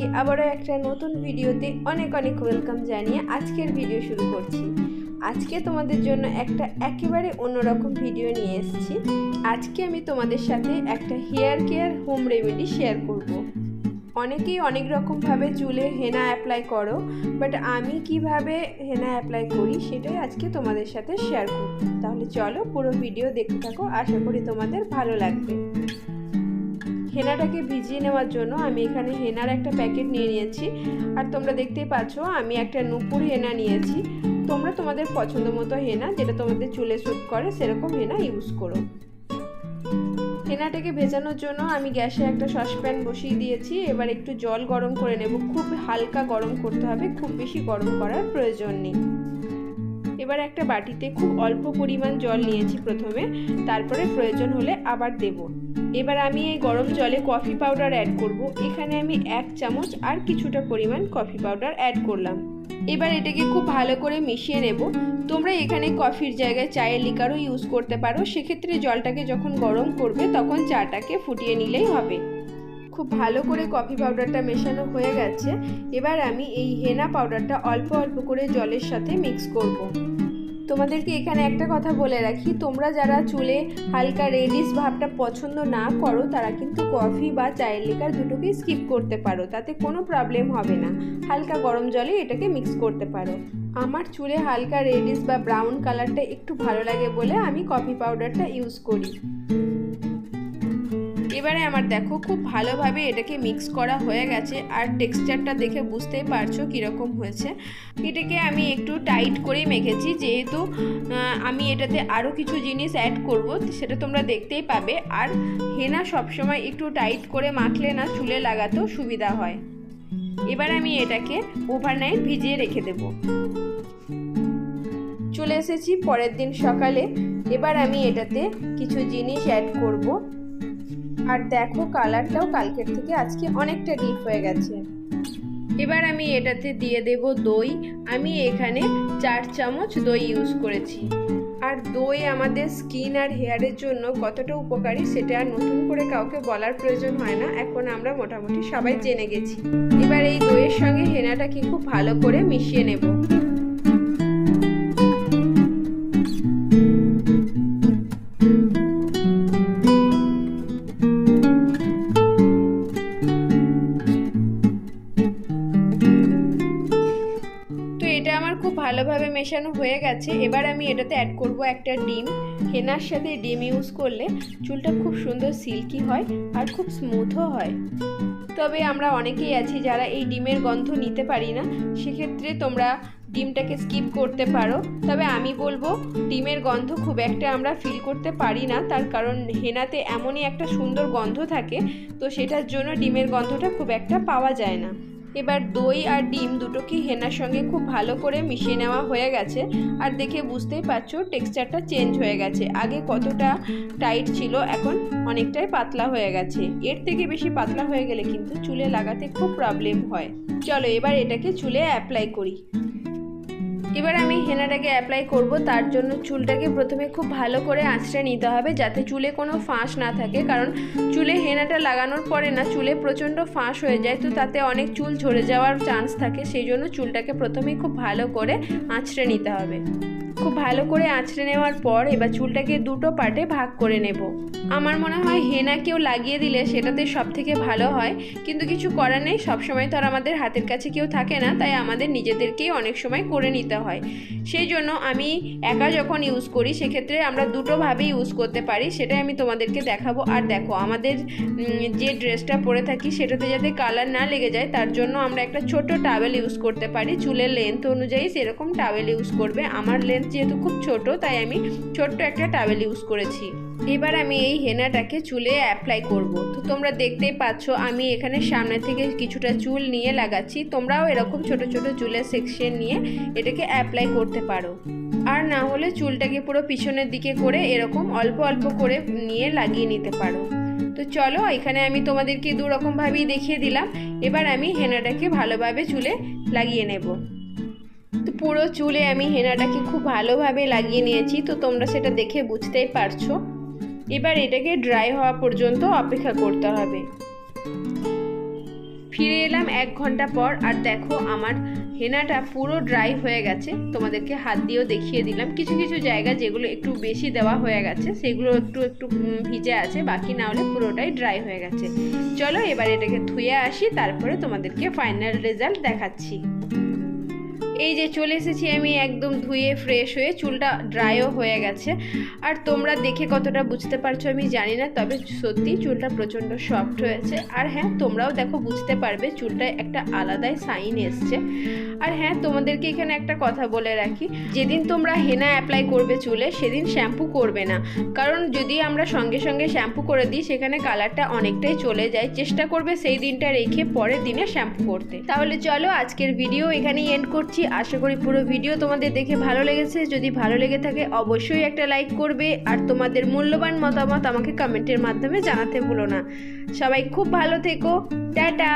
সবাইকে আবারও একটা নতুন ভিডিওতে অনেক অনেক ওয়েলকাম জানিয়ে আজকের ভিডিও শুরু করছি। আজকে তোমাদের জন্য একটা একেবারে অন্যরকম ভিডিও নিয়ে এসেছি। আজকে আমি তোমাদের সাথে একটা hair care home remedy share করব। অনেকেই অনেক রকমভাবে চুলে হেনা অ্যাপ্লাই করো, বাট আমি কিভাবে হেনা অ্যাপ্লাই করি সেটাই আজকে তোমাদের সাথে শেয়ার করব। তাহলে চলো পুরো ভিডিও দেখতে থাকো, আশা করি তোমাদের ভালো লাগবে। হেনাটাকে ভিজিয়ে নেওয়ার জন্য আমি এখানে হেনার একটা প্যাকেট নিয়ে নিয়েছি, আর তোমরা দেখতেই পাচ্ছ আমি একটা নূপুর হেনা নিয়েছি। তোমরা তোমাদের পছন্দ মতো হেনা, যেটা তোমাদের চুলে স্যুট করে সেরকম হেনা ইউজ করো। হেনাটাকে ভেজানোর জন্য আমি গ্যাসে একটা সসপ্যান বসিয়ে দিয়েছি। এবার একটু জল গরম করে নেব, খুব হালকা গরম করতে হবে, খুব বেশি গরম করার প্রয়োজন নেই। এবার একটা বাটিতে খুব অল্প পরিমাণ জল নিয়েছি প্রথমে, তারপরে প্রয়োজন হলে আবার দেব। এবার আমি এই গরম জলে কফি পাউডার অ্যাড করব। এখানে আমি 1 চামচ আর কিছুটা পরিমাণ কফি পাউডার অ্যাড করলাম। এবার এটাকে খুব ভালো করে মিশিয়ে নেব। তোমরা এখানে কফির জায়গায় চায়ের লিকারও ইউজ করতে পারো। সেক্ষেত্রে জলটাকে যখন গরম করবে তখন চাটাকে ফুটিয়ে নিলেই হবে। খুব ভালো করে কফি পাউডারটা মেশানো হয়ে গেছে। এবার আমি এই হেনা পাউডারটা অল্প অল্প করে জলের সাথে মিক্স করব। তোমাদেরকে এখানে একটা কথা বলে রাখি, তোমরা যারা চুলে হালকা রেডিশ ভাবটা পছন্দ না করো তারা কিন্তু কফি বা চায়ের লিকার দুটোকেই স্কিপ করতে পারো, তাতে কোনো প্রবলেম হবে না। হালকা গরম জলে এটাকে মিক্স করতে পারো। আমার চুলে হালকা রেডিশ বা ব্রাউন কালারটা একটু ভালো লাগে বলে আমি কফি পাউডারটা ইউজ করি। এবারে আমার দেখো খুব ভালোভাবে এটাকে মিক্স করা হয়ে গেছে, আর টেক্সচারটা দেখে বুঝতেই পারছো কীরকম হয়েছে। এটাকে আমি একটু টাইট করেই মেখেছি, যেহেতু আমি এটাতে আরও কিছু জিনিস অ্যাড করব, সেটা তোমরা দেখতেই পাবে। আর হেনা সবসময় একটু টাইট করে মাখলে না চুলে লাগাতেও সুবিধা হয়। এবার আমি এটাকে ওভারনাইট ভিজিয়ে রেখে দেব। চলে এসেছি পরের দিন সকালে। এবার আমি এটাতে কিছু জিনিস অ্যাড করব। আর দেখো কালারটাও কালকের থেকে আজকে অনেকটা ডিপ হয়ে গেছে। এবার আমি এটাতে দিয়ে দেব দই। আমি এখানে 4 চামচ দই ইউজ করেছি। আর দই আমাদের স্কিন আর হেয়ারের জন্য কতটা উপকারী সেটা আর নতুন করে কাউকে বলার প্রয়োজন হয় না, এখন আমরা মোটামুটি সবাই জেনে গেছি। এবার এই দইয়ের সঙ্গে হেনাটাকে খুব ভালো করে মিশিয়ে নেব। খুব ভালোভাবে মেশানো হয়ে গেছে। এবার আমি এটাতে অ্যাড করব একটা ডিম। হেনার সাথে ডিম ইউজ করলে চুলটা খুব সুন্দর সিল্কি হয় আর খুব স্মুথও হয়। তবে আমরা অনেকেই আছি যারা এই ডিমের গন্ধ নিতে পারি না, সেক্ষেত্রে তোমরা ডিমটাকে স্কিপ করতে পারো। তবে আমি বলবো ডিমের গন্ধ খুব একটা আমরা ফিল করতে পারি না, তার কারণ হেনাতে এমনই একটা সুন্দর গন্ধ থাকে, তো সেটার জন্য ডিমের গন্ধটা খুব একটা পাওয়া যায় না। এবার দই আর ডিম দুটোকে হেনার সঙ্গে খুব ভালো করে মিশিয়ে নেওয়া হয়ে গেছে। আর দেখে বুঝতেই পারছো টেক্সচারটা চেঞ্জ হয়ে গেছে। আগে কতটা টাইট ছিল, এখন অনেকটাই পাতলা হয়ে গেছে। এর থেকে বেশি পাতলা হয়ে গেলে কিন্তু চুলে লাগাতে খুব প্রবলেম হয়। চলো এবার এটাকে চুলে অ্যাপ্লাই করি। এবার আমি হেনাটাকে অ্যাপ্লাই করব। তার জন্য চুলটাকে প্রথমে খুব ভালো করে আঁচড়ে নিতে হবে, যাতে চুলে কোনো ফাঁস না থাকে। কারণ চুলে হেনাটা লাগানোর পরে না চুলে প্রচণ্ড ফাঁস হয়ে যায়, তো তাতে অনেক চুল ঝরে যাওয়ার চান্স থাকে। সেই জন্য চুলটাকে প্রথমেই খুব ভালো করে আঁচড়ে নিতে হবে। খুব ভালো করে আঁচড়ে নেওয়ার পর এবার চুলটাকে দুটো পার্টে ভাগ করে নেব। আমার মনে হয় হেনা কেউ লাগিয়ে দিলে সেটাতে সব থেকে ভালো হয়, কিন্তু কিছু করার নেই, সবসময় তো আর আমাদের হাতের কাছে কেউ থাকে না, তাই আমাদের নিজেদেরকেই অনেক সময় করে নিতে হয়। সেই জন্য আমি একা যখন ইউজ করি সেক্ষেত্রে আমরা দুটোভাবেই ইউজ করতে পারি, সেটাই আমি তোমাদেরকে দেখাবো। আর দেখো আমাদের যে ড্রেসটা পরে থাকি সেটাতে যাতে কালার না লেগে যায় তার জন্য আমরা একটা ছোট টাওয়েল ইউজ করতে পারি। চুলের লেন্থ অনুযায়ী সেরকম টাওয়েল ইউজ করবে। আমার লেন্থ যেহেতু খুব ছোট, তাই আমি ছোট্ট একটা টাওয়েল ইউজ করেছি। এবার আমি এই হেনাটাকে চুলে অ্যাপ্লাই করব। তো তোমরা দেখতেই পাচ্ছ আমি এখানে সামনে থেকে কিছুটা চুল নিয়ে লাগাচ্ছি। তোমরাও এরকম ছোট ছোট চুলের সেকশন নিয়ে এটাকে অ্যাপ্লাই করতে পারো। আর না হলে চুলটাকে পুরো পিছনের দিকে করে এরকম অল্প অল্প করে নিয়ে লাগিয়ে নিতে পারো। তো চলো এখানে আমি তোমাদেরকে দু রকমভাবেই দেখিয়ে দিলাম। এবার আমি হেনাটাকে ভালোভাবে চুলে লাগিয়ে নেব। তো পুরো চুলে আমি হেনাটাকে খুব ভালোভাবে লাগিয়ে নিয়েছি, তো তোমরা সেটা দেখে বুঝতেই পারছো। এবার এটাকে ড্রাই হওয়া পর্যন্ত অপেক্ষা করতে হবে। ফিরে এলাম 1 ঘন্টা পর, আর দেখো আমার হেনাটা পুরো ড্রাই হয়ে গেছে। তোমাদেরকে হাত দিয়েও দেখিয়ে দিলাম। কিছু কিছু জায়গা যেগুলো একটু বেশি দেওয়া হয়ে গেছে সেগুলো একটু একটু ভিজে আছে, বাকি না হলে পুরোটাই ড্রাই হয়ে গেছে। চলো এবার এটাকে ধুয়ে আসি, তারপরে তোমাদেরকে ফাইনাল রেজাল্ট দেখাচ্ছি। এই যে চলে এসেছি আমি একদম ধুয়ে ফ্রেশ হয়ে, চুলটা ড্রাইও হয়ে গেছে। আর তোমরা দেখে কতটা বুঝতে পারছো আমি জানি না, তবে সত্যি চুলটা প্রচণ্ড সফট হয়েছে। আর হ্যাঁ, তোমরাও দেখো বুঝতে পারবে চুলটা একটা আলাদাই সাইন এসছে। আর হ্যাঁ, তোমাদেরকে এখানে একটা কথা বলে রাখি, যেদিন তোমরা হেনা অ্যাপ্লাই করবে চুলে সেদিন শ্যাম্পু করবে না, কারণ যদি আমরা সঙ্গে সঙ্গে শ্যাম্পু করে দিই সেখানে কালারটা অনেকটাই চলে যায়। চেষ্টা করবে সেই দিনটা রেখে পরের দিনে শ্যাম্পু করতে। তাহলে চলো আজকের ভিডিও এখানেই এন্ড করছি। আশা করি পুরো ভিডিও তোমাদের দেখে ভালো লেগেছে। যদি ভালো লেগে থাকে অবশ্যই একটা লাইক করবে, আর তোমাদের মূল্যবান মতামত আমাকে কমেন্টের মাধ্যমে জানাতে ভুলো না। সবাই খুব ভালো থেকো, টাটা।